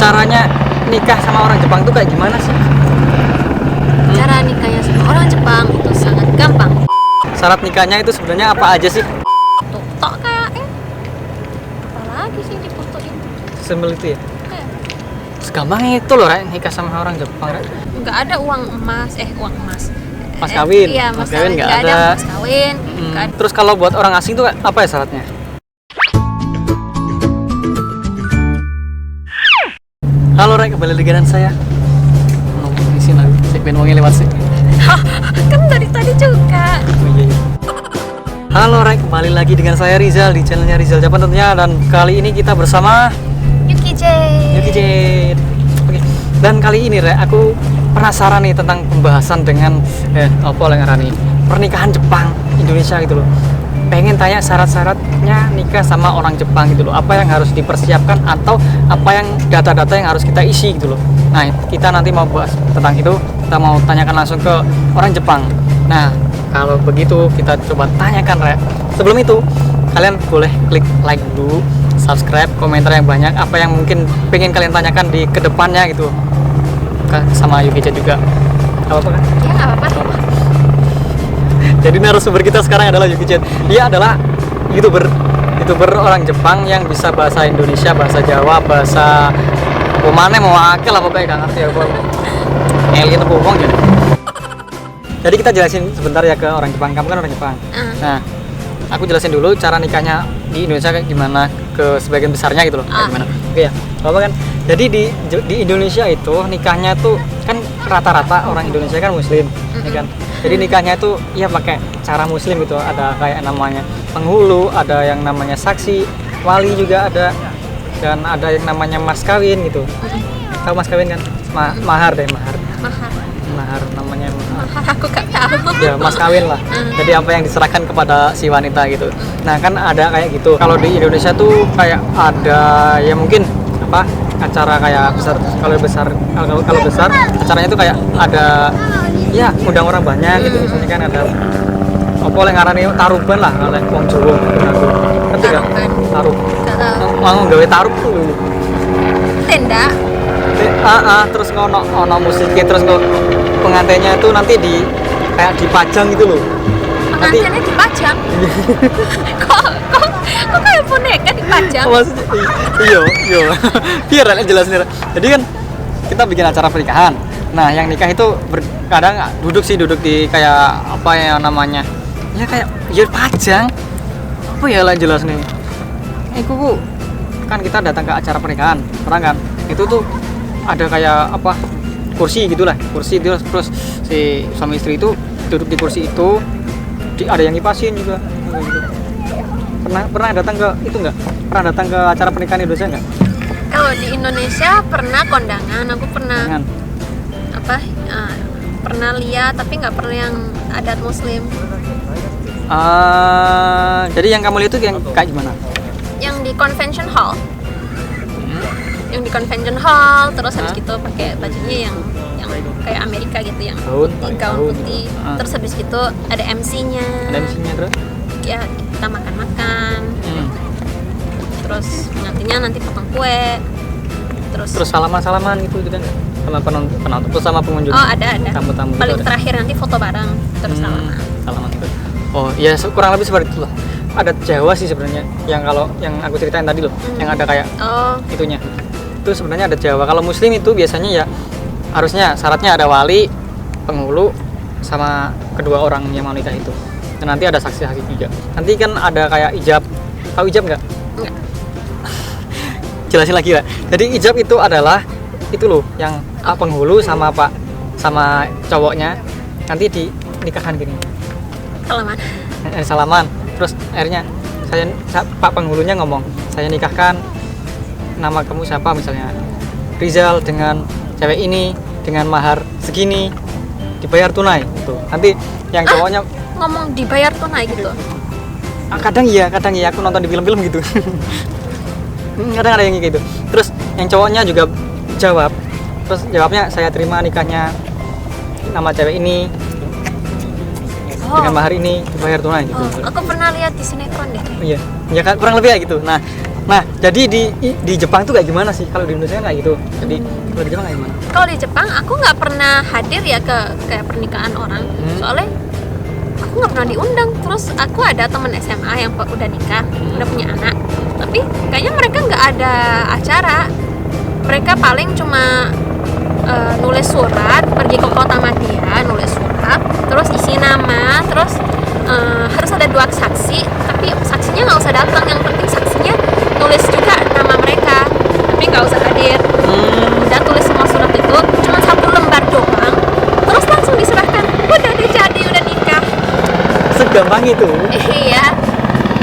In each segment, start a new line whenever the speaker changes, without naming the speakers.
caranya nikah sama orang Jepang tuh kayak gimana sih?
Cara nikahnya sama orang Jepang itu sangat gampang.
Syarat nikahnya itu sebenarnya apa aja sih?
Tuh, tok kayak apalagi sih difotoin.
Sesimpel itu ya.
Kayak
Segampang itu loh, Rek, nikah sama orang Jepang, Rek.
nggak ada uang emas, uang emas.
Mas kawin.
Iya,
Mas
mas
kawin
kawin
nggak
nggak
ada.
Mas kawin. Nggak ada.
Terus kalau buat orang asing tuh apa ya syaratnya? Halo, Rek, kembali lagi dengan saya. Ngomong di sini lagi, segmen wongnya lewat sih.
Kan dari tadi juga.
Oh, iya, iya. Halo, Rek, kembali lagi dengan saya Rizal di channelnya Rizal Japan tentunya, dan kali ini kita bersama
Yuki J.
Yuki Jet. Oke. Dan kali ini, Rek, aku penasaran nih tentang pembahasan dengan apa yang ngarani pernikahan Jepang Indonesia gitu loh. Pengen tanya syarat-syaratnya nikah sama orang Jepang gitu loh. Apa yang harus dipersiapkan atau apa yang data-data yang harus kita isi gitu loh. Nah, kita nanti mau bahas tentang itu. Kita mau tanyakan langsung ke orang Jepang. Nah, kalau begitu kita coba tanyakan, Rek. Sebelum itu, kalian boleh klik like dulu, subscribe, komentar yang banyak, apa yang mungkin pengen kalian tanyakan di kedepannya gitu sama Yuki Jet juga. Gak apa-apa kan?
Ya nggak apa-apa.
Jadi narasumber kita sekarang adalah Yuki Jet. Dia adalah youtuber orang Jepang yang bisa bahasa Indonesia, bahasa Jawa, bahasa mana mau akil apa kayak gak ngerti ya gua. Alien apa bohong jadi. Jadi kita jelasin sebentar ya ke orang Jepang. Kamu kan orang Jepang. Nah, aku jelasin dulu cara nikahnya di Indonesia kayak gimana ke sebagian besarnya gitu loh. Kayak gimana? Oke ya. Apa kan? Jadi di Indonesia itu nikahnya tuh kan rata-rata orang Indonesia kan muslim, ya kan? Jadi nikahnya itu ya pakai cara muslim gitu. Ada kayak namanya penghulu, ada yang namanya saksi, wali juga ada, dan ada yang namanya mas kawin gitu. Tahu mas kawin kan? Mahar deh, mahar namanya
Mahar aku nggak tahu.
ya mas kawin lah. Jadi apa yang diserahkan kepada si wanita gitu. Nah kan ada kayak gitu. Kalau di Indonesia tuh kayak ada ya mungkin apa acara kayak besar, kalau besar acaranya tuh kayak ada ya undang orang banyak gitu. Misalnya kan ada apa yang ngarani taruban lah oleh wong Jawa gitu. Ngerti gak? Taruh.
Nggak tahu.
Mau gawe taruh tuh.
Tenda.
Terus ono musiknya, terus pengantinnya itu nanti di kayak dipajang gitu loh.
Pengantinnya dipajang. kok kayak boneka dipajang?
Maksudnya iya. Biar lah jelasin. Jadi kan kita bikin acara pernikahan. Nah, yang nikah itu kadang duduk di kayak apa ya namanya? Ya kayak ya pajang. Apa ya lah jelas nih. Ku kan kita datang ke acara pernikahan, orang kan. Itu tuh ada kayak apa? Kursi gitulah. Kursi itu terus si suami istri itu duduk di kursi itu. Ada yang ngipasin juga gitu. Pernah datang ke itu enggak? Pernah datang ke acara pernikahan Indonesia enggak?
Kalau di Indonesia pernah kondangan, aku pernah
Jangan.
pernah lihat tapi nggak pernah yang adat Muslim.
Jadi yang kamu lihat itu yang kayak gimana?
Yang di convention hall. Yang di convention hall, terus habis gitu pakai bajunya yang kayak Amerika gitu, yang gaun putih. Terus habis gitu ada MC-nya.
Ada MC-nya terus?
Ya kita makan-makan. Terus pengantinnya nanti potong kue. Terus
salaman gitu juga nggak? Sama penonton terus sama pengunjung?
Oh ada.
Tamu-tamu
Paling
gitu
terakhir nanti foto bareng terus
salaman gitu. Oh iya, kurang lebih seperti itulah. Ada Jawa sih sebenarnya yang kalau yang aku ceritain tadi loh, yang ada kayak itunya. Itu sebenarnya ada Jawa. Kalau Muslim itu biasanya ya harusnya syaratnya ada wali, penghulu, sama kedua orang yang mau nikah itu. Dan nanti ada saksi-saksi juga. Nanti kan ada kayak ijab. Tahu ijab nggak?
Enggak.
Jelasin lagi lah. Jadi ijab itu adalah itu loh yang Pak penghulu sama cowoknya nanti dinikahkan gini. Salaman. Terus akhirnya Pak penghulunya ngomong, saya nikahkan, nama kamu siapa misalnya Rizal dengan cewek ini dengan mahar segini, dibayar tunai gitu. Nanti yang cowoknya
ngomong dibayar tunai gitu.
Kadang iya aku nonton di film-film gitu. Kadang ada yang gitu. Terus yang cowoknya juga jawab. Terus jawabnya saya terima nikahnya nama cewek ini dengan mahar ini dibayar tunai gitu.
Aku pernah lihat di sinetron deh.
Iya, ya kan kurang lebih ya gitu. Nah, Nah, jadi di Jepang tuh kayak gimana sih? Kalau di Indonesia kan kayak gitu. Jadi kalau di Jepang kayak gimana?
Kalau di Jepang aku nggak pernah hadir ya ke kayak pernikahan orang, soalnya aku nggak pernah diundang. Terus aku ada teman SMA yang udah nikah, udah punya anak, tapi kayaknya mereka nggak ada acara. Mereka paling cuma nulis surat, pergi ke kota Madia, nulis surat, terus isi nama, terus harus ada 2 saksi, tapi saksinya nggak usah datang, yang penting saksinya tulis juga nama mereka, tapi nggak usah hadir. Udah tulis semua surat itu, cuma 1 lembar doang, terus langsung diserahkan, udah deh jadi, udah nikah.
Segampang itu.
Iya.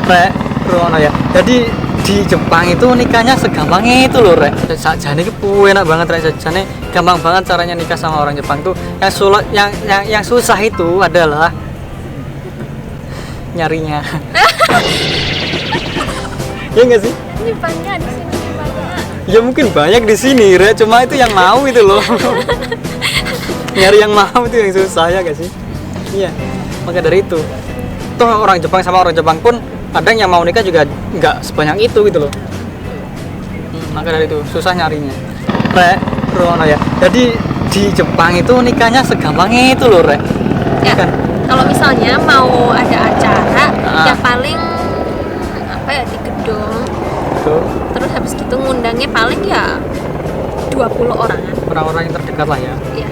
Rek, Rono ya. Jadi di Jepang itu nikahnya segampang itu loh, Rek. Sajane iki enak banget, Rek. Sajane gampang banget caranya nikah sama orang Jepang tuh. Yang susah itu adalah nyarinya. Ya nggak sih?
Ini banyak di sini, banyak.
Ya mungkin banyak di sini, Rek. Cuma itu yang mau itu loh. Nyari yang mau itu yang susah ya nggak sih? Iya. Maka dari itu, toh orang Jepang sama orang Jepang pun kadang yang mau nikah juga nggak sebanyak itu gitu loh. Maka dari itu susah nyarinya. Rek, Rono ya. Jadi di Jepang itu nikahnya segampang itu loh, Rek.
Ya.
Kan?
Kalau misalnya mau ada acara, ya paling apa ya di gedung.
Tuh.
Terus habis gitu ngundangnya paling ya 20 orangan.
Orang-orang yang terdekat lah ya.
Iya.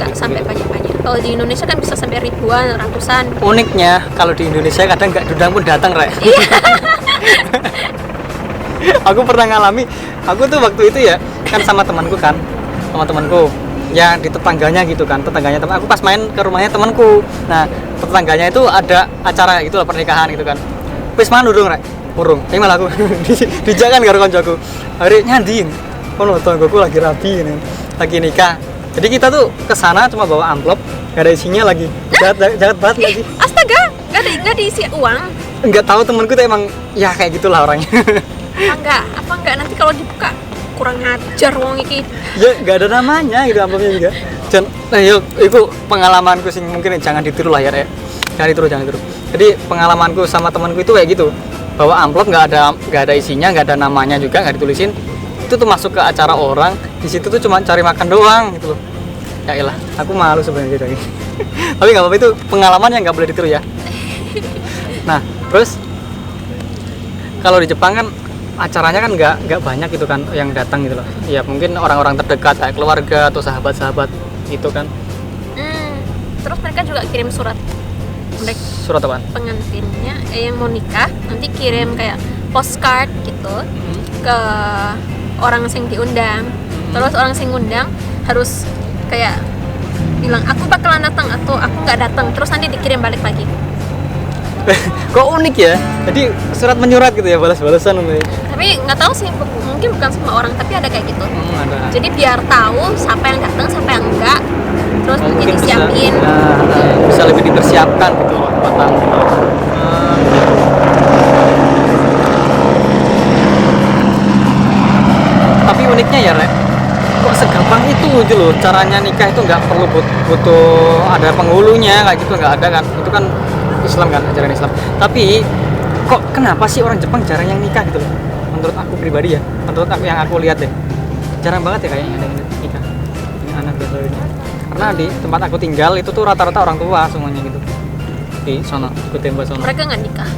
Nggak sampai banyak-banyak. Kalau di Indonesia kan bisa sampai ribuan, ratusan.
Uniknya kalau di Indonesia kadang nggak diundang pun datang, Rek.
Iya.
Aku pernah ngalami. Aku tuh waktu itu ya kan sama temanku ya di tetangganya gitu kan, tetangganya teman aku pas main ke rumahnya temanku. Nah tetangganya itu ada acara gitu lah, pernikahan gitu kan. Wis manu dong, Rek. Urung. Ini malah aku dijakan karo koncoku. Hari nyandin. Kono tanggoku lagi rabi ini. Lagi nikah. Jadi kita tuh ke sana cuma bawa amplop, gak ada isinya lagi. Jahat banget gak sih?
Astaga, nggak diisi uang.
Enggak tahu, temanku tuh emang ya kayak gitulah orangnya.
Apa enggak nanti kalau dibuka kurang ngajar wong iki.
Ya nggak ada namanya gitu amplopnya juga. Itu pengalamanku sih, mungkin jangan ditiru lah ya, Rek. Jangan ditiru. Jadi pengalamanku sama temanku itu kayak gitu. Bawa amplop nggak ada isinya, nggak ada namanya juga, nggak ditulisin. Itu tuh masuk ke acara orang, di situ tuh cuma cari makan doang gitu loh. Ya elah, aku malu sebenarnya gitu. Tapi nggak apa-apa, itu pengalaman yang nggak boleh ditiru ya. Nah, terus kalau di Jepang kan acaranya kan nggak banyak gitu kan yang datang gitu loh. Ya mungkin orang-orang terdekat kayak keluarga atau sahabat-sahabat gitu kan.
Terus mereka juga kirim surat.
Surat apaan?
Pengantinnya yang mau nikah nanti kirim kayak postcard gitu ke orang sing diundang. Terus orang sing ngundang harus kayak bilang aku bakalan datang atau aku nggak datang. Terus nanti dikirim balik lagi.
Kok unik ya? Jadi surat menyurat gitu ya, balas-balasan gitu.
Tapi nggak tahu sih, mungkin bukan semua orang, tapi ada kayak gitu.
Ada.
Jadi biar tahu siapa yang datang, siapa yang enggak. Terus mungkin disiapin.
Bisa lebih dipersiapkan gitu loh buat tamu. Tapi uniknya ya, Rek, kok segampang itu gitu loh caranya nikah. Itu nggak perlu butuh ada penghulunya kayak gitu, nggak ada kan. Itu kan Islam kan, ajaran Islam. Tapi kok kenapa sih orang Jepang jarang yang nikah gitu loh? Menurut aku pribadi ya, menurut aku yang aku lihat deh, jarang banget ya kayaknya ada yang nikah. Ini anak ini. Karena di tempat aku tinggal itu tuh rata-rata orang tua semuanya gitu. Di sono, Kutemba sono.
Mereka nggak nikah.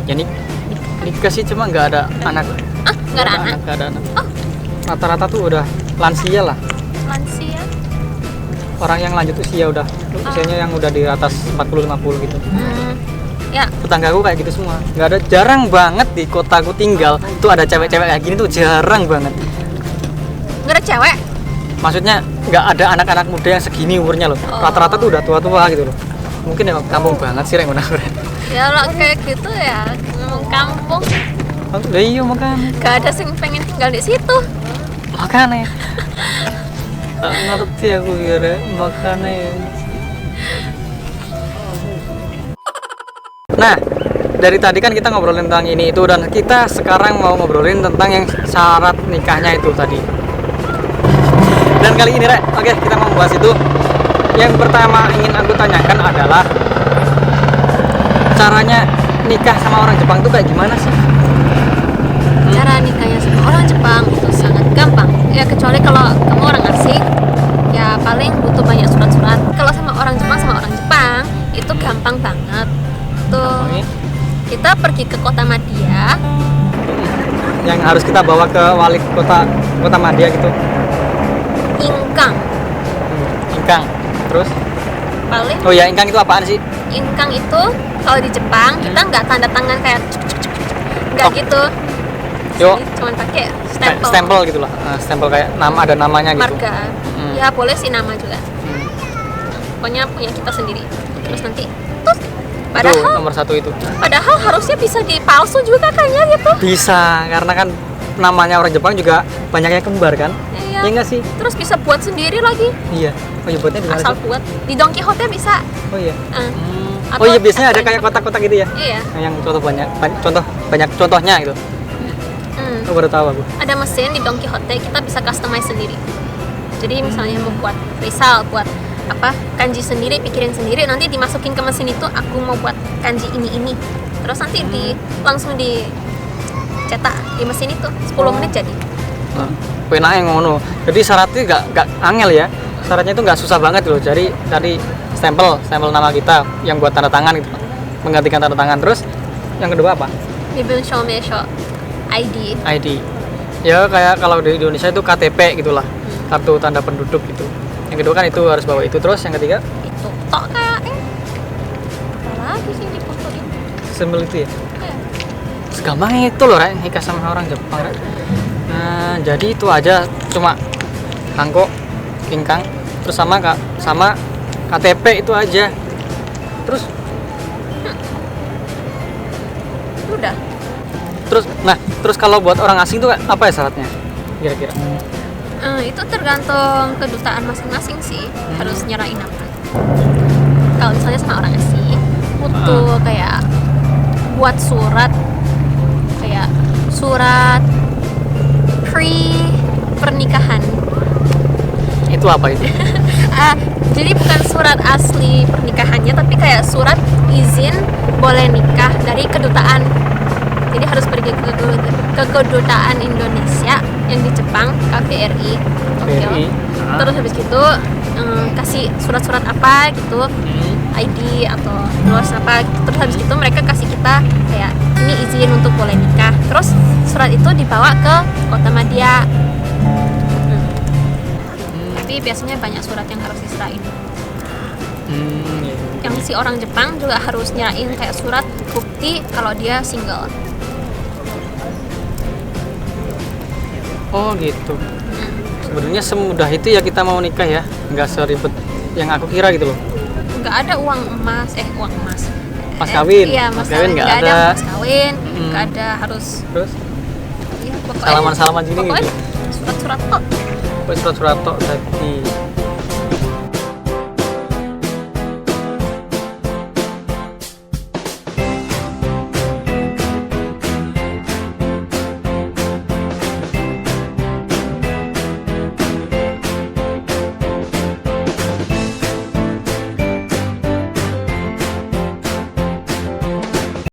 Ya nikah sih, cuma nggak ada anak.
Nggak ada anak.
Nggak ada anak. Rata-rata tuh udah lansia lah.
Lansia.
Orang yang lanjut usia usianya yang udah di atas 40-50 gitu.
Ya.
Tetanggaku kayak gitu semua. Nggak ada, jarang banget di kotaku tinggal tuh ada cewek-cewek kayak gini tuh, jarang banget.
Nggak ada cewek?
Maksudnya nggak ada anak-anak muda yang segini umurnya loh. Rata-rata tuh udah tua-tua gitu loh. Mungkin ya kampung banget sih, Rek.
Ya lah kayak gitu ya, ngomong kampung.
Iya makanya.
Gak ada sing pengen tinggal di situ.
Makanya. Ngerti aku ya, Rek. Makanya. Nah, dari tadi kan kita ngobrolin tentang ini itu, dan kita sekarang mau ngobrolin tentang yang syarat nikahnya itu tadi. Dan kali ini, Rek, oke, kita mau bahas itu. Yang pertama ingin aku tanyakan adalah caranya nikah sama orang Jepang tuh kayak gimana sih?
nikahnya sama orang Jepang itu sangat gampang. Ya kecuali kalau kamu orang asing, ya paling butuh banyak surat-surat. Kalau sama orang Jepang itu gampang banget. Tuh.
Gampangnya?
Kita pergi ke kota Madya.
Yang harus kita bawa ke wali kota Madya gitu.
Ingkang.
Ingkang. Terus?
Paling.
Oh ya, ingkang itu apaan sih?
Ingkang itu kalau di Jepang kita nggak tanda tangan kayak nggak gitu.
Yo.
Cuman pakai
Kayak
stempel.
stempel gitu lah. Stempel kayak nama, ada namanya gitu.
Marga. Ya boleh sih nama juga. Pokoknya punya kita sendiri. Terus nanti terus
Itu
padahal
nomor 1 itu.
Padahal harusnya bisa dipalsu juga kayaknya gitu.
Bisa, karena kan namanya orang Jepang juga banyaknya kembar kan?
Iya.
Iya nggak sih?
Terus bisa buat sendiri lagi.
Iya. Oh iya, buatnya di mana
Asal
sih?
buat di Don Quixote bisa.
Oh iya.
Atau
Oh iya, biasanya ada
atau
kayak kotak-kotak gitu ya?
Iya.
Yang banyak contohnya gitu. Aku baru tahu aku.
Ada mesin di Don Quixote, kita bisa customize sendiri. Jadi misalnya mau buat risal, buat kanji sendiri, pikirin sendiri, nanti dimasukin ke mesin itu, aku mau buat kanji ini. Terus nanti langsung dicetak di mesin itu, 10 menit jadi.
Nah, penaknya ngono. Jadi syaratnya nggak angel ya. Syaratnya itu nggak susah banget loh. Jadi tadi stempel nama kita yang buat tanda tangan gitu. Menggantikan tanda tangan. Terus yang kedua apa?
Bibun Shomesho ID.
ID. Ya kayak kalau di Indonesia itu KTP gitulah. Kartu tanda penduduk gitu. Yang kedua kan itu harus bawa itu. Terus yang ketiga?
Itu tok kayak apa lagi sih difotoin?
Sembel itu ya.
Kayak
Segampang itu loh, Rek, nikah sama orang Jepang, Rek. Nah, jadi itu aja, cuma angkok, ingkang, terus sama KTP itu aja. Terus
udah.
Terus kalau buat orang asing tuh apa ya syaratnya? Kira-kira?
Itu tergantung kedutaan masing-masing sih, harus nyerain apa. Kalau misalnya sama orang asing butuh kayak buat surat pre pernikahan.
Itu apa itu?
Jadi bukan surat asli pernikahannya, tapi kayak surat izin boleh nikah dari kedutaan. Jadi harus pergi ke kedutaan Indonesia yang di Jepang, KBRI Tokyo. Terus habis gitu kasih surat-surat apa gitu, ID atau terus apa. Terus habis itu mereka kasih kita kayak ini izin untuk boleh nikah. Terus surat itu dibawa ke kota Madya. Tapi biasanya banyak surat yang harus diserahin. Yang si orang Jepang juga harus nyerain kayak surat bukti kalau dia single.
Oh gitu. Sebenarnya semudah itu ya kita mau nikah ya, nggak seribet yang aku kira gitu loh.
Nggak ada uang emas.
Mas kawin.
Iya,
mas kawin nggak
ada.
ada.
Mas kawin nggak ada, harus.
Terus
Ya, pokoknya
salaman gini
pokoknya
gitu.
surat-surat kok.
Surat-surat tok tadi.